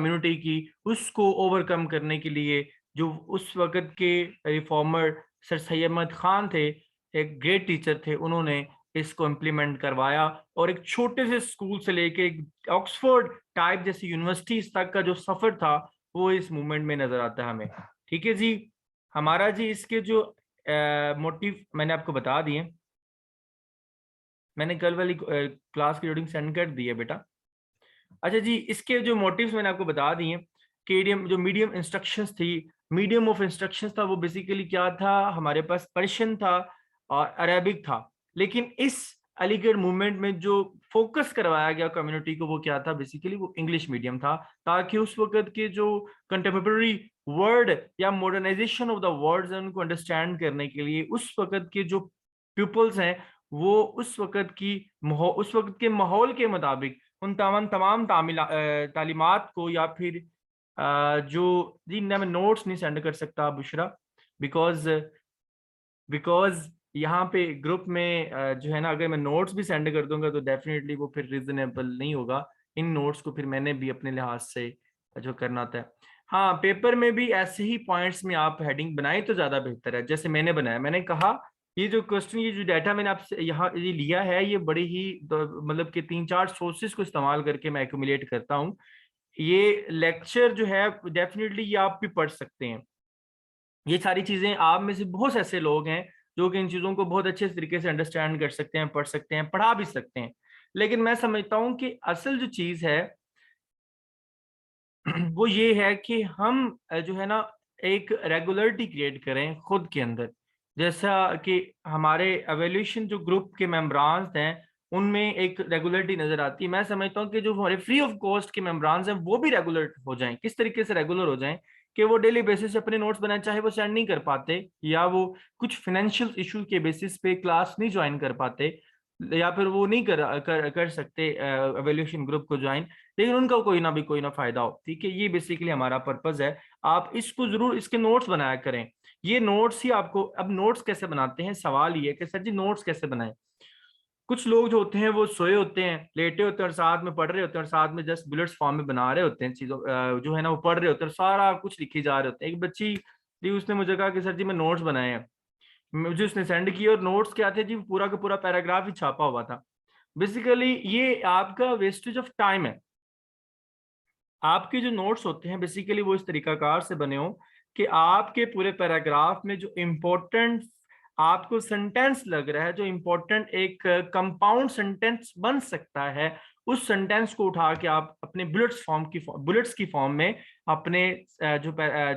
Community की, उसको overcome करने के लिए जो उस वक़्त के रिफॉर्मर सर सैयद अहमद खान थे, एक ग्रेट टीचर थे, उन्होंने इसको इम्प्लीमेंट करवाया और एक छोटे से स्कूल से लेके एक ऑक्सफोर्ड टाइप जैसी यूनिवर्सिटीज़ तक का जो सफ़र था, वो इस मूवमेंट में नज़र आता है हमें। ठीक है जी, हमारा जी इसके जो मोटिव मैंने आपको बता दिए, मैंने कल वाली क्लास की रीडिंग सेंड कर दी है बेटा। अच्छा जी, इसके जो मोटिव्स मैंने आपको बता दिए कि जो मीडियम इंस्ट्रक्शंस थी, मीडियम ऑफ इंस्ट्रक्शंस था, वो बेसिकली क्या था, हमारे पास पर्शियन था और अरेबिक था। लेकिन इस अलीगढ़ मूवमेंट में जो फोकस करवाया गया कम्युनिटी को, वो क्या था, बेसिकली वो इंग्लिश मीडियम था, ताकि उस वक्त के जो कंटेम्प्रेरी वर्ड या मॉडर्नाइजेशन ऑफ द वर्ड्स हैं उनको अंडरस्टैंड करने के लिए उस वक्त के जो पीपल्स हैं, वो उस वक्त के माहौल के मुताबिक उन तमाम तालीमात को, या फिर जो जी मैं नोट्स नहीं सेंड कर सकता बुशरा, बिकॉज बिकॉज यहाँ पे ग्रुप में जो है ना, अगर मैं नोट्स भी सेंड कर दूंगा तो डेफिनेटली वो फिर रिजनेबल नहीं होगा। इन नोट्स को फिर मैंने भी अपने लिहाज से जो करना होता है। हाँ, पेपर में भी ऐसे ही पॉइंट्स में आप हेडिंग बनाए तो ज्यादा बेहतर है, जैसे मैंने बनाया। मैंने कहा ये जो क्वेश्चन, ये जो डाटा मैंने आपसे यहाँ ये लिया है, ये बड़ी ही मतलब कि 3-4 सोर्सेज को इस्तेमाल करके मैं एक्यूमुलेट करता हूँ। ये लेक्चर जो है डेफिनेटली ये आप भी पढ़ सकते हैं। ये सारी चीजें, आप में से बहुत से ऐसे लोग हैं जो कि इन चीजों को बहुत अच्छे तरीके से अंडरस्टैंड कर सकते हैं, पढ़ सकते हैं, पढ़ा भी सकते हैं। लेकिन मैं समझता हूँ कि असल जो चीज है वो ये है कि हम जो है ना, एक रेगुलरिटी क्रिएट करें खुद के अंदर। जैसा कि हमारे एवोल्यूशन जो ग्रुप के मेम्बरान्स हैं, उनमें एक रेगुलरिटी नजर आती है। मैं समझता हूँ कि जो हमारे फ्री ऑफ कॉस्ट के मेम्बरान्स हैं वो भी रेगुलर हो जाएं। किस तरीके से रेगुलर हो जाएं कि वो डेली बेसिस पे अपने नोट्स बनाए, चाहे वो सेंड नहीं कर पाते या वो कुछ फाइनेंशियल इशू के बेसिस पे क्लास नहीं ज्वाइन कर पाते, या फिर वो नहीं कर सकते एवोल्यूशन ग्रुप को ज्वाइन, लेकिन उनका कोई ना फायदा हो। ठीक है, ये बेसिकली हमारा पर्पज है। आप इसको जरूर इसके नोट्स बनाया करें। ये नोट्स ही आपको, अब नोट्स कैसे बनाते हैं, सवाल ये है कि सर जी नोट्स कैसे बनाएं। कुछ लोग जो होते हैं वो सोए होते हैं, लेटे होते हैं और साथ में पढ़ रहे होते हैं, और साथ में जस्ट बुलेट्स फॉर्म में बना रहे होते हैं चीजों जो है ना, वो पढ़ रहे होते हैं, सारा कुछ लिखे जा रहे होते हैं। एक बच्ची जी, उसने मुझे कहा कि सर जी मैं नोट्स बनाए हैं। मुझे उसने सेंड किए और नोट्स क्या थे जी, पूरा का पूरा पैराग्राफ ही छापा हुआ था। बेसिकली ये आपका वेस्टेज ऑफ टाइम है। आपके जो नोट्स होते हैं बेसिकली वो इस तरीकाकार से बने हो कि आपके पूरे पैराग्राफ में जो इम्पोर्टेंट आपको सेंटेंस लग रहा है, जो इम्पोर्टेंट एक कंपाउंड सेंटेंस बन सकता है, उस सेंटेंस को उठा के आप अपने बुलेट्स की फॉर्म में अपने जो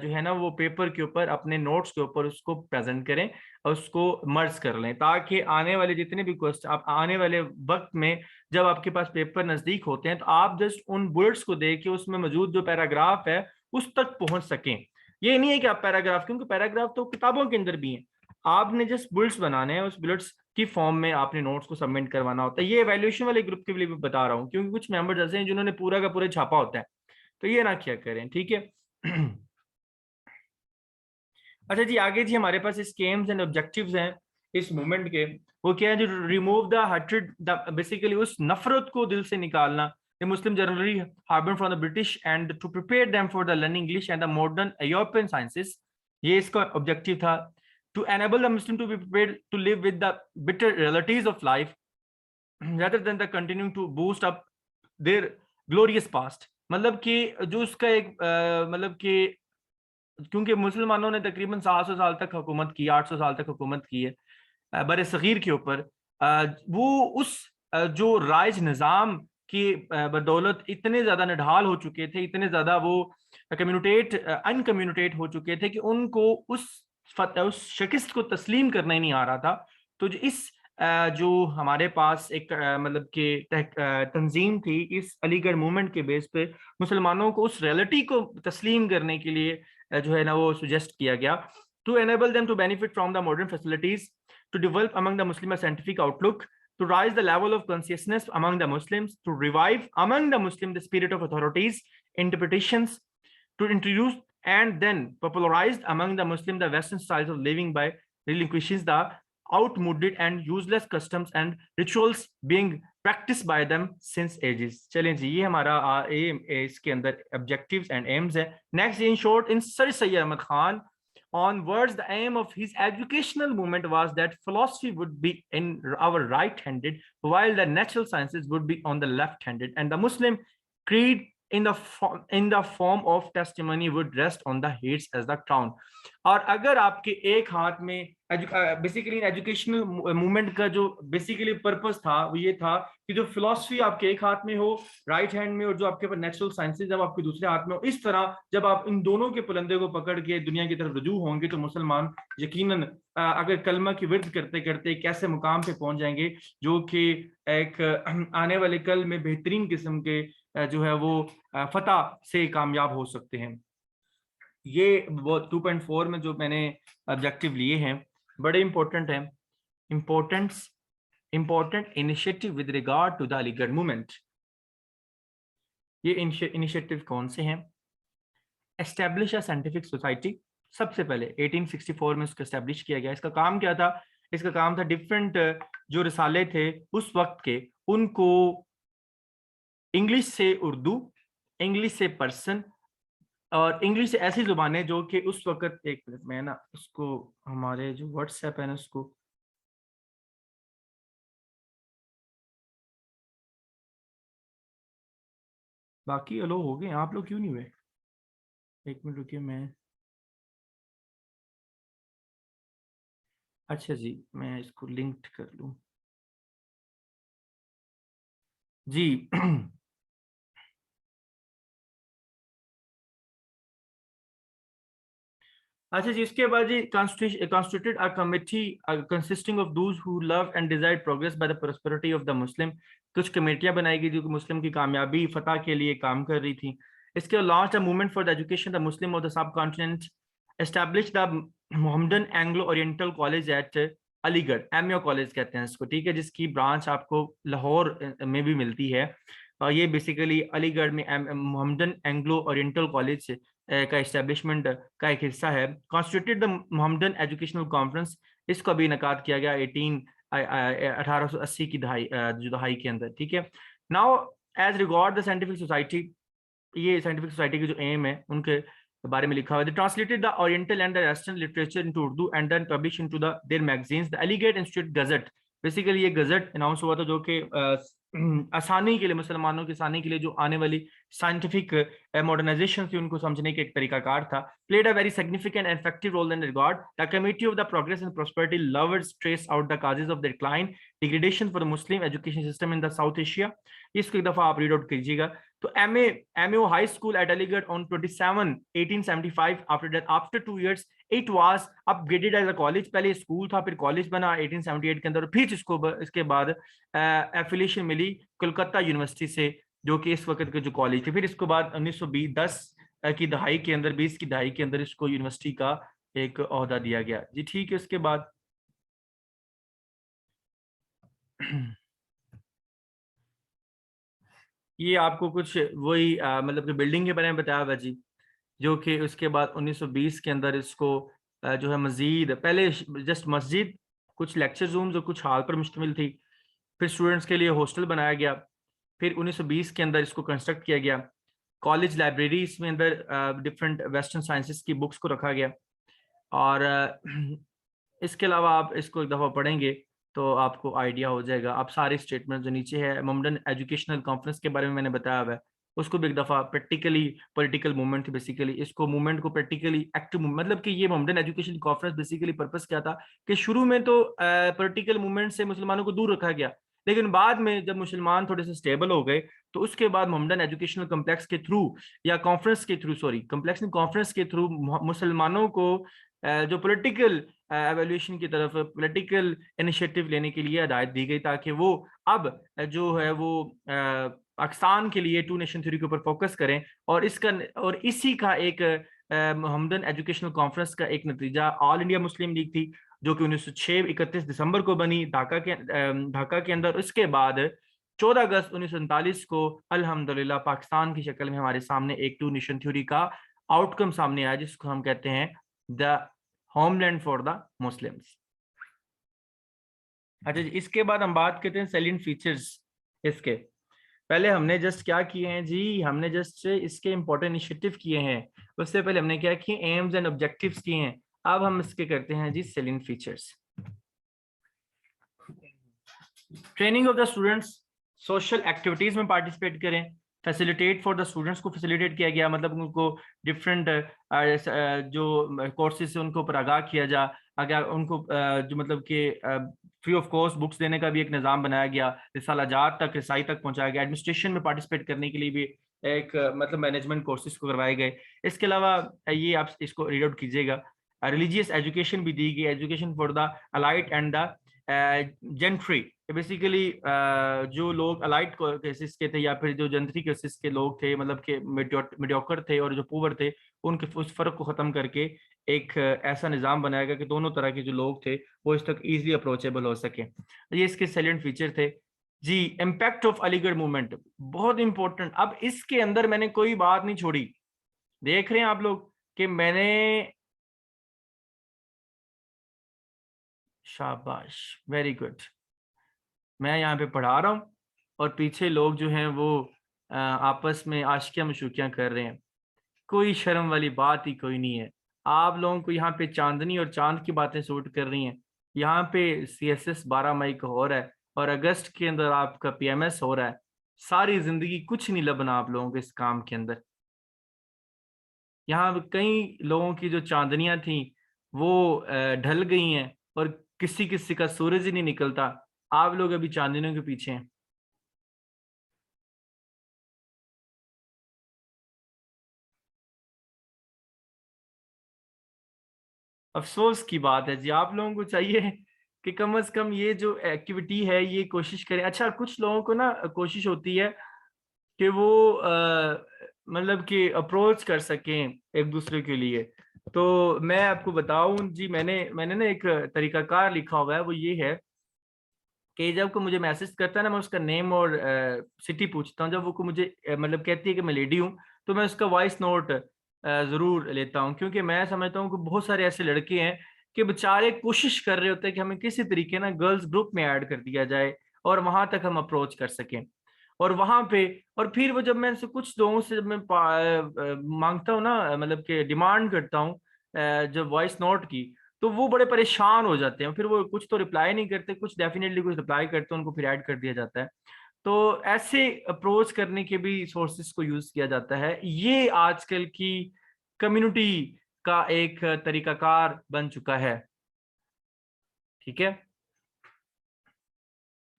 है ना वो पेपर के ऊपर, अपने नोट्स के ऊपर उसको प्रेजेंट करें और उसको मर्ज कर लें, ताकि आने वाले जितने भी क्वेश्चन आप आने वाले वक्त में जब आपके पास पेपर नजदीक होते हैं, तो आप जस्ट उन बुलेट्स को देख के उसमें मौजूद जो पैराग्राफ है उस तक पहुंच सकें। ये नहीं है कि आप पैराग्राफ, क्योंकि पैराग्राफ तो किताबों के अंदर भी हैं, आपने जस्ट बुलेट्स बनाने हैं, उस बुलेट्स की फॉर्म में आपने नोट्स को सबमिट करवाना होता है। ये वैल्यूएशन वाले ग्रुप के लिए भी बता रहा हूँ, क्योंकि कुछ मेंबर्स ऐसे हैं जिन्होंने पूरा का पूरा छापा होता है, तो ये ना क्या करें। ठीक है। अच्छा जी, आगे जी हमारे पास स्कीम्स एंड ऑब्जेक्टिव्स हैं इस मूवमेंट के। वो क्या है, जो रिमूव द हटरेड, बेसिकली उस नफरत को दिल से निकालना। The Muslim generally harbored from the British and to prepare them for the learning English and the modern European sciences. ये इसका ऑब्जेक्टिव था। To enable the Muslim to be prepared to live with the bitter realities of life rather than the continuing to boost up their glorious past। मतलब कि जो उसका एक मतलब कि क्योंकि मुसलमानों ने तकरीबन 700 साल तक हुकूमत की, 800 साल तक हुकूमत की है बर सगीर के ऊपर। वो उस जो राइज निज़ाम की बदौलत इतने ज़्यादा निढाल हो चुके थे, इतने ज़्यादा वो अनकम्युनिकेट हो चुके थे कि उनको उस शिकस्त को तस्लीम करना ही नहीं आ रहा था। तो जो हमारे पास एक मतलब कि तंजीम थी, इस अलीगढ़ मूवमेंट के बेस पे मुसलमानों को उस रियलिटी को तस्लीम करने के लिए जो है ना वो सुजेस्ट किया गया। To enable them to benefit from the modern facilities, to develop among the Muslim a scientific outlook, to raise the level of consciousness among the Muslims, to revive among the Muslims the spirit of authorities, interpretations, to introduce and then popularize among the Muslims the Western styles of living by relinquishing the outmoded and useless customs and rituals, being practiced by them since ages. चलें जी, ये हमारा M इसके अंदर objectives and aims है. Next, in short, in Sir Sayyid Ahmad Khan, on words, the aim of his educational movement was that philosophy would be in our right-handed, while the natural sciences would be on the left-handed, and the Muslim creed in the form of testimony would rest on the heads as the crown. और अगर आपके एक हाथ में basically educational movement का जो basically purpose था वो ये था कि जो फिलॉसफी आपके एक हाथ में हो राइट हैंड में, और जो आपके पास नेचुरल साइंसेज जब आपके दूसरे हाथ में हो, इस तरह जब आप इन दोनों के पुलंदे को पकड़ के दुनिया की तरफ रुजू होंगे तो मुसलमान यकीनन अगर कलमा की विर्द करते करते कैसे मुकाम पे पहुंच जाएंगे जो कि एक आने वाले कल में बेहतरीन किस्म के जो है वो फतह से कामयाब हो सकते हैं. ये वो 2.4 में जो मैंने ऑब्जेक्टिव लिए हैं बड़े इंपॉर्टेंट हैं. Important initiative with regard to the Aligarh movement. ये इनिशिएटिव कौन से हैं? Establish a scientific society. सबसे पहले 1864 में इसको एस्टेब्लिश किया गया. इसका काम क्या था? इसका काम था डिफरेंट जो रिसाले थे उस वक्त के, उनको इंग्लिश से उर्दू, इंग्लिश से पर्सन और इंग्लिश से ऐसी जुबानें जो कि उस वक्त, एक मिनट में ना उसको हमारे जो व्हाट्सएप है ना उसको बाकी अलो हो गए, आप लोग क्यों नहीं हुए? एक मिनट रुकिए, मैं अच्छा जी मैं इसको लिंक्ड कर लूं जी. अच्छा जी, इसके बाद जी constituted a committee consisting of those who love and desire progress by the prosperity of the Muslim. कुछ कमेटियां बनाई गई जो कि मुस्लिम की कामयाबी फतह के लिए काम कर रही थी. इसके launch a movement for the education the Muslim of the subcontinent, establish the Mohammedan Anglo Oriental College at Aligarh, MO college कहते हैं इसको, ठीक है, जिसकी ब्रांच आपको लाहौर में भी मिलती है. और ये बेसिकली अलीगढ़ में मोहम्मदन एंग्लो ओरिएंटल कॉलेज का इस्टेब्लिशमेंट का एक हिस्सा है. Constituted the Mohammedan educational conference, इसको भी इनकाद किया गया 1880 की दहाई के अंदर, ठीक है. Now as regard the scientific society, ये साइंटिफिक सोसाइटी की जो एम है उनके बारे में लिखा हुआ है. Translated the oriental and the western literature into Urdu and then publish into the their magazines. The Aligarh institute gazette, basically ये गजट अनाउंस हुआ था जो कि आसानी के लिए, मुसलमानों की आसानी के लिए जो आने वाली साइंटिफिक मॉडर्नाइजेशन थी उनको समझने के एक तरीकाकार था. Played a very significant and effective role in regard the committee of the progress and prosperity lovers trace out the causes of the decline degradation for the Muslim education system in the South Asia. इसको एक दफा आप read out कीजिएगा. तो MA high school at Aligarh on 27 1875, after 2 years it was upgraded as a college. पहले school था, फिर college बना 1878 के अंदर, फिर इसके बाद एफिलिएशन मिली कोलकाता यूनिवर्सिटी से जो कि इस वक्त के जो कॉलेज थे. फिर इसके बाद 1910 की दहाई के अंदर, 20 की दहाई के अंदर इसको यूनिवर्सिटी का एक ओहदा दिया गया जी, ठीक है. उसके बाद ये आपको कुछ वही मतलब कि बिल्डिंग के बारे में बताया हुआ जी, जो कि उसके बाद 1920 के अंदर इसको जो है मजीद, पहले जस्ट मस्जिद, कुछ लेक्चर रूम्स और कुछ हॉल पर मुश्तमिल थी. फिर स्टूडेंट्स के लिए हॉस्टल बनाया गया. फिर 1920 के अंदर इसको कंस्ट्रक्ट किया गया. कॉलेज लाइब्रेरी इसमें अंदर डिफरेंट वेस्टर्न साइंसेस की बुक्स को रखा गया. और इसके अलावा आप इसको एक दफ़ा पढ़ेंगे तो आपको आइडिया हो जाएगा. आप सारे स्टेटमेंट जो नीचे है, मोहम्मदन एजुकेशनल कॉन्फ्रेंस के बारे में मैंने बताया हुआ है, उसको भी एक दफ़ा प्रैक्टिकली पॉलिटिकल मूवमेंट थी बेसिकली. इसको मूवमेंट को प्रैक्टिकली एक्टिव, मतलब कि ये Mohammedan education conference basically purpose क्या था कि शुरू में तो पॉलिटिकल मूवमेंट से मुसलमानों को दूर रखा गया, लेकिन बाद में जब मुसलमान थोड़े से स्टेबल हो गए तो उसके बाद मोहम्मदन एजुकेशनल कम्प्लेक्स के थ्रू या कॉन्फ्रेंस के थ्रू, सॉरी कम्प्लेक्स नहीं, कॉन्फ्रेंस के थ्रू मुसलमानों को जो पॉलिटिकल एवोल्यूशन की तरफ, पॉलिटिकल इनिशिएटिव लेने के लिए हिदायत दी गई, ताकि वो अब जो है वो पाकिस्तान के लिए टू नेशन थ्योरी के ऊपर फोकस करें. और इसी का एक मोहम्मदन एजुकेशनल कॉन्फ्रेंस का एक नतीजा ऑल इंडिया मुस्लिम लीग थी जो कि 1906 31 दिसंबर को बनी ढाका के अंदर. उसके बाद 14 अगस्त 1947 को अल्हम्दुलिल्लाह पाकिस्तान की शक्ल में हमारे सामने एक टू नेशन थ्योरी का आउटकम सामने आया, जिसको हम कहते हैं the homeland for the Muslims. अच्छा जी, इसके बाद हम बात करते हैं सैलिएंट फीचर्स इसके पहले हमने जस्ट क्या किए हैं जी, हमने जस्ट इसके इंपॉर्टेंट इनिशिएटिव किए हैं। उससे पहले हमने क्या किए, एम्स एंड ऑब्जेक्टिव्स किए हैं। अब हम इसके करते हैं जी salient features. Training of the students, social activities में पार्टिसिपेट करें। फैसिलिटेट फॉर द स्टूडेंट्स को फैसिलिटेट किया गया, मतलब उनको डिफरेंट जो कोर्सेज से उनको ऊपर आगाह किया जा, अगर उनको जो मतलब कि फ्री ऑफ कॉस्ट बुक्स देने का भी एक निज़ाम बनाया गया, रिसाला जात तक, रसाई तक पहुंचाया गया। एडमिनिस्ट्रेशन में पार्टिसिपेट करने के लिए भी एक मतलब मैनेजमेंट कोर्सेज को करवाए गए। इसके अलावा ये आप इसको रीड आउट कीजिएगा, रिलीजियस एजुकेशन भी दी गई, education for the elite and the gentry. Basically जो लोग अलाइट केसेस के थे या फिर जो जंतरी केसेस के लोग थे, मतलब के मीडियोकर थे और जो पुअर थे, उनके उस फर्क को खत्म करके एक ऐसा निज़ाम बनाया गया कि दोनों तरह के जो लोग थे वो इस तक इजीली अप्रोचेबल हो सके। ये इसके सैलेंट फीचर थे जी। इम्पैक्ट ऑफ अलीगढ़ मूवमेंट बहुत इंपॉर्टेंट। अब इसके अंदर मैंने कोई बात नहीं छोड़ी, देख रहे हैं आप लोग कि मैंने, शाबाश, वेरी गुड। मैं यहाँ पे पढ़ा रहा हूँ और पीछे लोग जो हैं वो आपस में आशिकियाँ मशूकियाँ कर रहे हैं। कोई शर्म वाली बात ही कोई नहीं है। आप लोगों को यहाँ पे चांदनी और चांद की बातें सूट कर रही हैं। यहाँ पे CSS 12 मई को हो रहा है और अगस्त के अंदर आपका PMS हो रहा है। सारी जिंदगी कुछ नहीं लबना आप लोगों के इस काम के अंदर। यहाँ कई लोगों की जो चांदनियां थी वो ढल गई हैं और किसी किसी का सूरज ही नहीं निकलता। आप लोग अभी चांदनियों के पीछे हैं। अफसोस की बात है जी। आप लोगों को चाहिए कि कम से कम ये जो एक्टिविटी है ये कोशिश करें। अच्छा, कुछ लोगों को ना कोशिश होती है कि वो मतलब कि अप्रोच कर सकें एक दूसरे के लिए। तो मैं आपको बताऊं जी, मैंने मैंने ना एक तरीकाकार लिखा हुआ है, वो ये है कि जब को मुझे मैसेज करता है ना, मैं उसका नेम और सिटी पूछता हूँ। जब वो को मुझे मतलब कहती है कि मैं लेडी हूँ, तो मैं उसका वॉइस नोट जरूर लेता हूँ, क्योंकि मैं समझता हूँ कि बहुत सारे ऐसे लड़के हैं कि बेचारे कोशिश कर रहे होते हैं कि हमें किसी तरीके ना गर्ल्स ग्रुप में ऐड कर दिया जाए और वहां तक हम अप्रोच कर सकें। और वहां पे, और फिर वो जब मैं इनसे कुछ लोगों से जब मैं मांगता हूँ ना, मतलब कि डिमांड करता हूँ जब वॉइस नोट की, तो वो बड़े परेशान हो जाते हैं। फिर वो कुछ तो रिप्लाई नहीं करते, कुछ डेफिनेटली कुछ रिप्लाई करते हैं, उनको फिर ऐड कर दिया जाता है। तो ऐसे अप्रोच करने के भी सोर्सेस को यूज किया जाता है। ये आजकल की कम्युनिटी का एक तरीकाकार बन चुका है। ठीक है,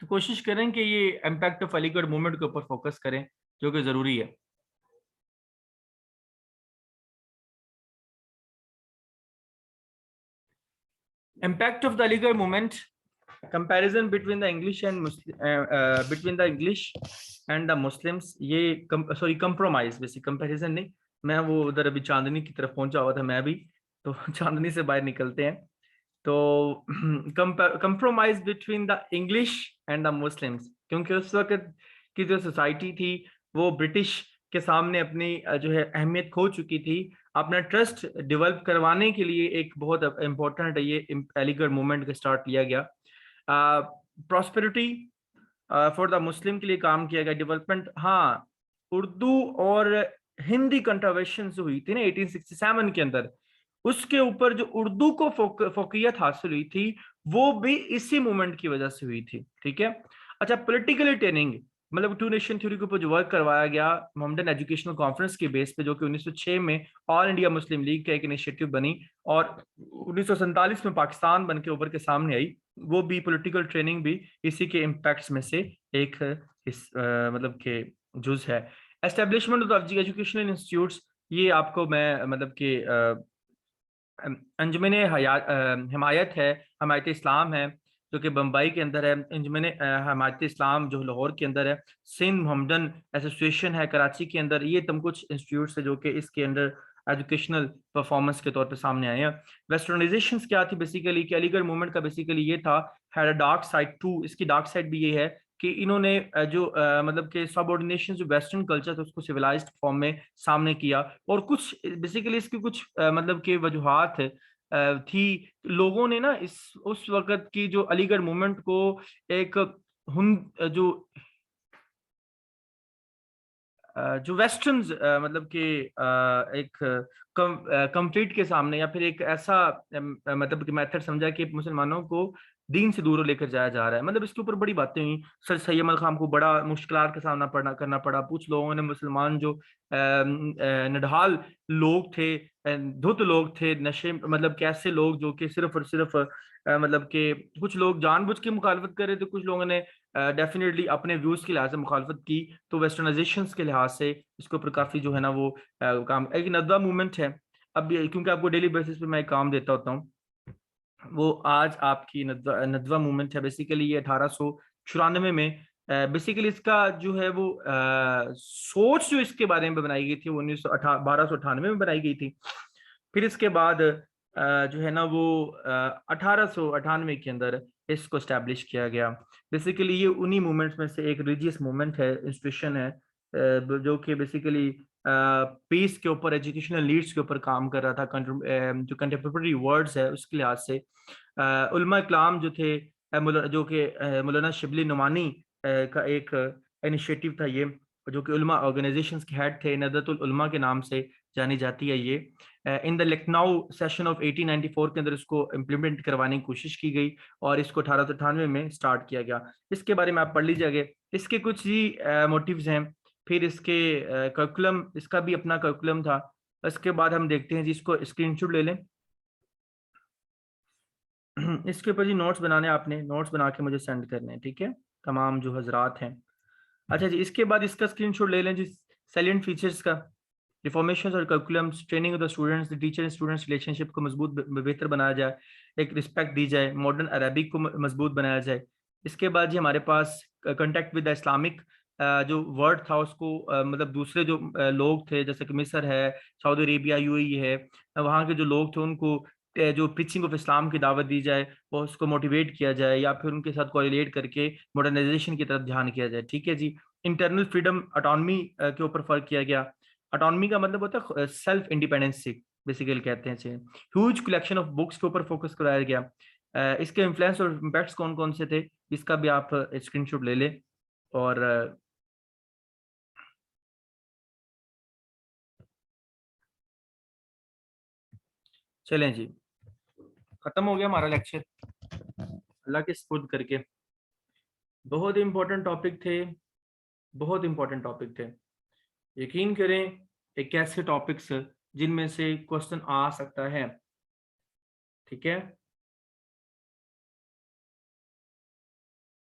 तो कोशिश करें कि ये इम्पैक्ट ऑफ अलीगढ़ मूवमेंट के ऊपर फोकस करें, जो कि जरूरी है। Impact of the Aligarh movement, comparison between the English and between the English and the Muslims. ये सॉरी, कंप्रोमाइज, बेसिक कंपैरिजन नहीं। मैं वो उधर अभी चांदनी की तरफ पहुंचा हुआ था मैं भी, तो चांदनी से बाहर निकलते हैं। तो compromise between the English and the Muslims, क्योंकि उस वक्त की जो सोसाइटी थी वो ब्रिटिश के सामने अपनी जो है अहमियत खो चुकी थी। अपना ट्रस्ट डेवलप करवाने के लिए एक बहुत इंपॉर्टेंट ये अलीगढ़ मूवमेंट का स्टार्ट लिया गया। प्रॉस्पेरिटी फॉर द मुस्लिम के लिए काम किया गया, डेवलपमेंट। हाँ, उर्दू और हिंदी कंट्रोवर्शन हुई थी ना 1867 के अंदर, उसके ऊपर जो उर्दू को फोकियत हासिल हुई थी वो भी इसी मूवमेंट की वजह से हुई थी। ठीक है। अच्छा, पॉलिटिकली ट्रेनिंग, मतलब टू नेशन थ्योरी के ऊपर जो वर्क करवाया गया मोहम्मदन एजुकेशनल कॉन्फ्रेंस के बेस पे, जो कि 1906 में ऑल इंडिया मुस्लिम लीग का एक इनिशिएटिव बनी और 1947 में पाकिस्तान बन के उभर के सामने आई। वो भी पॉलिटिकल ट्रेनिंग भी इसी के इम्पैक्ट्स में से एक मतलब के जुज है। एस्टेब्लिशमेंट ऑफ एजुकेशनल इंस्टीट्यूट्स, ये आपको मैं मतलब कि अंजुमन हिमायत है, हमायत इस्लाम है जो कि बम्बई के अंदर है। अंजुमन हमायत इस्लाम जो लाहौर के अंदर है। सिंध मोहम्मदन एसोसिएशन है कराची के अंदर। ये तम कुछ इंस्टीट्यूट्स है जो कि इसके अंदर एजुकेशनल परफॉर्मेंस के तौर पे सामने आए हैं। वेस्टर्नाइजेशन क्या थी बेसिकली, कि अलीगढ़ मूवमेंट का बेसिकली ये था, had a dark side too. इसकी डार्क साइड भी ये है कि इन्होंने जो मतलब कि सबऑर्डिनेशन जो वेस्टर्न कल्चर था उसको सिविलाइज्ड फॉर्म में सामने किया। और कुछ बेसिकली इसकी कुछ मतलब के वजूहात थी। लोगों ने ना इस उस वक्त की जो अलीगढ़ मूवमेंट को एक जो जो वेस्टर्न मतलब कि एक कंप्लीट के सामने या फिर एक ऐसा मतलब कि मेथड समझा कि मुसलमानों को दीन से दूर लेकर जाया जा रहा है। मतलब इसके ऊपर बड़ी बातें हुई। सर सैयद अली खान को बड़ा मुश्किलात का सामना करना पड़ा। कुछ लोगों ने, मुसलमान जो निढाल लोग थे, धुत लोग थे, नशे मतलब कैसे लोग जो कि सिर्फ और सिर्फ मतलब कि कुछ लोग जानबूझ के मुखालफत कर रहे थे, कुछ लोगों ने डेफिनेटली अपने व्यूज के लिहाज से मुखालफत की। तो वेस्टर्नाइजेशन के लिहाज से इसके ऊपर काफी जो है ना वो काम, एक नदवा मूवमेंट है। अब क्योंकि आपको डेली बेसिस पे मैं एक काम देता होता हूँ, वो आज आपकी नदवा नदवा मूवमेंट है। बेसिकली ये 1894 में बेसिकली इसका जो है वो सोच जो इसके बारे में बनाई गई थी वो 1298 में बनाई गई थी। फिर इसके बाद जो है ना वो 1898 के अंदर इसको स्टैब्लिश किया गया। बेसिकली ये उन्हीं मूवमेंट्स में से एक रिलीजियस मूवमेंट है, इंस्टीट्यूशन है, जो कि बेसिकली पीस के ऊपर, एजुकेशनल लीड्स के ऊपर काम कर रहा था। जो कंटेम्प्रेरी वर्ड्स है उसके लिहाज से उलमा इकलाम जो थे, जो कि मौलाना शिबली नुमानी का एक इनिशिएटिव था ये, जो कि उलमा ऑर्गेनाइजेशंस के हेड थे, नदरतुल उलमा के नाम से जानी जाती है ये। In the Lucknow session of 1894 के अंदर इसको इम्प्लीमेंट करवाने की कोशिश की गई और इसको 1898 में स्टार्ट किया गया। इसके बारे में आप पढ़ लीजिएगा। इसके कुछ ही मोटिव्स हैं। फिर इसके करिकुलम, इसका भी अपना करिकुलम था। इसके बाद हम देखते हैं जी, इसको स्क्रीनशॉट ले लें। इसके ऊपर जी नोट्स बनाने, आपने नोट्स बना के मुझे सेंड करने हैं, ठीक है, तमाम जो हजरात हैं। अच्छा जी, इसके बाद इसका स्क्रीनशॉट ले लें जी। सैलिएंट फीचर्स का, रिफॉर्मेशन और curriculums, training of the students, the teacher students relationship को मजबूत बेहतर बनाया जाए, एक रिस्पेक्ट दी जाए, मॉडर्न अरबिक को मजबूत बनाया जाए। इसके बाद जी हमारे पास कंटेक्ट विद द इस्लामिक जो वर्ड था उसको मतलब दूसरे जो लोग थे, जैसे कि मिस्र है, सऊदी अरेबिया, यूएई है, वहाँ के जो लोग थे उनको जो प्रीचिंग ऑफ इस्लाम की दावत दी जाए, वो उसको मोटिवेट किया जाए या फिर उनके साथ कोरिलेट करके मॉडर्नाइजेशन की तरफ ध्यान किया जाए, ठीक है जी। इंटरनल फ्रीडम, ऑटोनॉमी के ऊपर फर्क किया गया। ऑटोनॉमी का मतलब होता है सेल्फ इंडिपेंडेंसी, बेसिकली कहते हैं इसे। ह्यूज कलेक्शन ऑफ बुक्स के ऊपर फोकस कराया गया। इसके इन्फ्लुएंस और इम्पैक्ट्स कौन कौन से थे, इसका भी आप स्क्रीनशॉट ले लें। और चलें जी, खत्म हो गया हमारा लेक्चर अल्लाह के सुपुर्द करके। बहुत इंपॉर्टेंट टॉपिक थे, बहुत इंपॉर्टेंट टॉपिक थे। यकीन करें, एक ऐसे टॉपिक्स जिनमें से क्वेश्चन आ सकता है, ठीक है।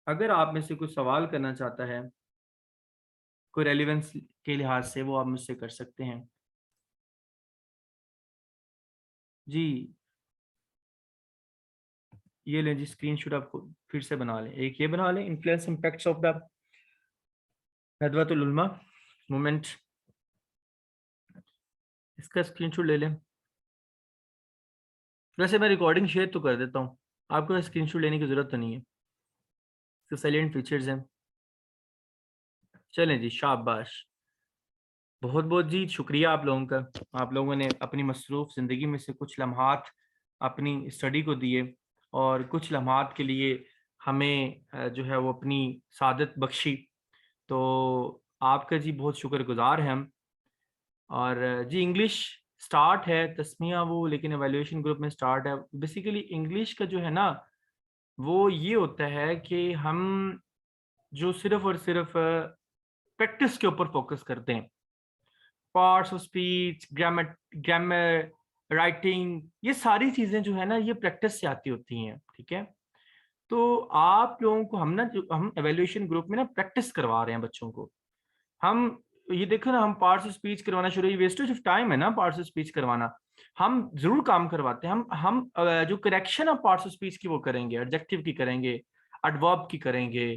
अगर आप में से कुछ सवाल करना चाहता है कोई रेलिवेंस के लिहाज से, वो आप मुझसे कर सकते हैं जी। ये लें जी स्क्रीनशॉट, आपको फिर से बना लें, एक ये बना लें, इन्फ्लुएंस इम्पैक्ट्स ऑफ द नदवतुल उलमा मूवमेंट, इसका स्क्रीनशॉट ले लें। वैसे मैं रिकॉर्डिंग शेयर तो कर देता हूँ, आपको स्क्रीनशॉट लेने की जरूरत तो नहीं है, तो साइलेंट फीचर्स हैं। चलें जी, शाबाश, बहुत बहुत जी शुक्रिया आप लोगों का। आप लोगों ने अपनी मसरूफ़ ज़िंदगी में से कुछ लम्हात अपनी स्टडी को दिए और कुछ लम्हात के लिए हमें जो है वो अपनी सादत बख्शी। तो आपका जी बहुत शुक्रगुजार हैं हम। और जी इंग्लिश स्टार्ट है तस्मिया वो, लेकिन एवेल्यूएशन ग्रुप में स्टार्ट है। बेसिकली इंग्लिश का जो है ना वो ये होता है कि हम जो सिर्फ और सिर्फ प्रैक्टिस के ऊपर फोकस करते हैं, parts of speech, grammar grammar, writing, ये सारी चीजें जो है ना ये प्रैक्टिस से आती होती हैं, ठीक है। तो आप लोगों को हम ना, जो हम एवेल्यूएशन ग्रुप में ना प्रैक्टिस करवा रहे हैं बच्चों को। हम ये देखो ना, हम पार्ट्स ऑफ स्पीच करवाना शुरू, ये वेस्टेज ऑफ टाइम है ना पार्ट्स ऑफ स्पीच करवाना। हम जरूर काम करवाते हैं, हम जो correction of parts of speech की वो करेंगे, एडजेक्टिव की करेंगे, एडवर्ब की करेंगे,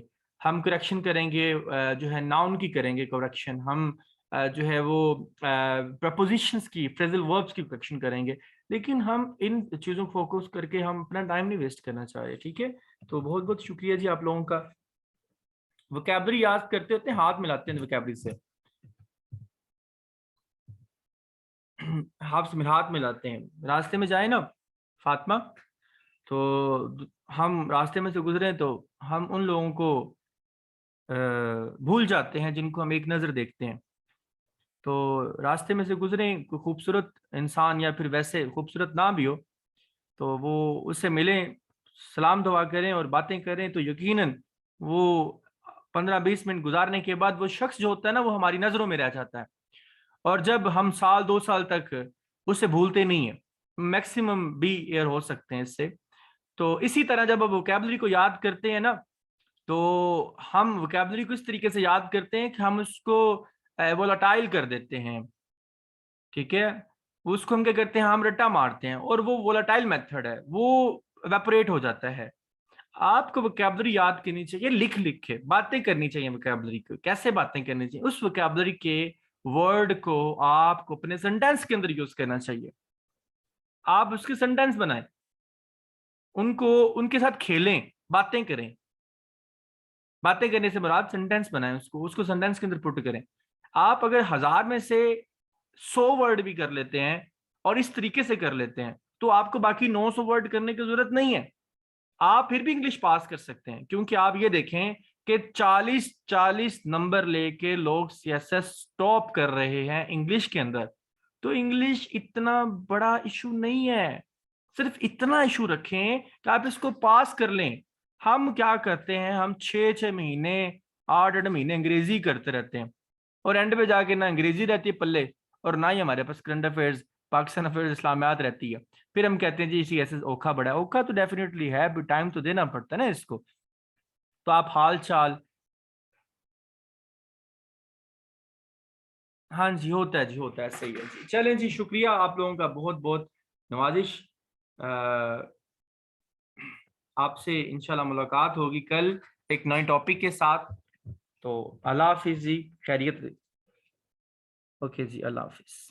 हम करेक्शन करेंगे, जो है नाउन की करेंगे करेक्शन, हम जो है वो प्रपोजिशंस की, फ्रेजल वर्ब्स की करेक्शन करेंगे। लेकिन हम इन चीज़ों को फोकस करके हम अपना टाइम नहीं वेस्ट करना चाह रहे, ठीक है। तो बहुत बहुत शुक्रिया जी आप लोगों का। वोकैबलरी याद करते होते हैं, हाथ मिलाते हैं वोकैबलरी से, हाथ मिलाते हैं। रास्ते में जाए ना फातिमा, तो हम रास्ते में से गुजरे तो हम उन लोगों को भूल जाते हैं जिनको हम एक नज़र देखते हैं। तो रास्ते में से गुजरे, कोई खूबसूरत इंसान या फिर वैसे खूबसूरत ना भी हो, तो वो उससे मिलें, सलाम दुआ करें और बातें करें, तो यकीनन वो 15-20 मिनट गुजारने के बाद वो शख्स जो होता है ना, वो हमारी नजरों में रह जाता है। और जब हम साल 2 साल तक उसे भूलते नहीं है, मैक्सिमम बी ईयर हो सकते हैं इससे। तो इसी तरह जब हम वोकेबलरी को याद करते हैं ना, तो हम वोकेबलरी को इस तरीके से याद करते हैं कि हम उसको वोलाटाइल कर देते हैं, ठीक है। उसको हम क्या करते हैं, हम रट्टा मारते हैं, और वो वोलाटाइल मेथड है, वो वेपोरेट हो जाता है। आपको वोकेबलरी याद करनी चाहिए, लिख लिख के बातें करनी चाहिए। वोकेबलरी को कैसे बातें करनी चाहिए, उस वोकेबलरी के वर्ड को आपको अपने सेंटेंस के अंदर यूज करना चाहिए। आप उसके सेंटेंस बनाएं, उनको उनके साथ खेलें, बातें करें। बातें करने से मुराद सेंटेंस बनाएं, उसको उसको सेंटेंस के अंदर पुट करें। आप अगर 1000 में से 100 वर्ड भी कर लेते हैं और इस तरीके से कर लेते हैं, तो आपको बाकी 900 वर्ड करने की जरूरत नहीं है। आप फिर भी इंग्लिश पास कर सकते हैं, क्योंकि आप ये देखें कि 40-40 नंबर लेके लोग सीएसएस टॉप कर रहे हैं इंग्लिश के अंदर। तो इंग्लिश इतना बड़ा इशू नहीं है, सिर्फ इतना इशू रखें कि आप इसको पास कर लें। हम क्या करते हैं, हम 6-6 महीने, 8-8 महीने अंग्रेजी करते रहते हैं, और एंड पे जाके ना अंग्रेजी रहती है पल्ले, और ना ही हमारे पास करंट अफेयर्स, पाकिस्तान अफेयर्स, इस्लामियात रहती है। फिर हम कहते हैं जी इसी ऐसे ओखा बड़ा है। ओखा तो डेफिनेटली है, भी टाइम तो देना पड़ता है ना इसको। तो आप हाल चाल, हाँ जी होता है जी, होता है, सही है जी। चलें जी, शुक्रिया आप लोगों का बहुत बहुत, नवाजिश। आपसे इंशाल्लाह मुलाकात होगी कल एक नए टॉपिक के साथ। तो अल्लाह हाफिज जी, खैरियत। ओके जी, अल्लाह हाफिज।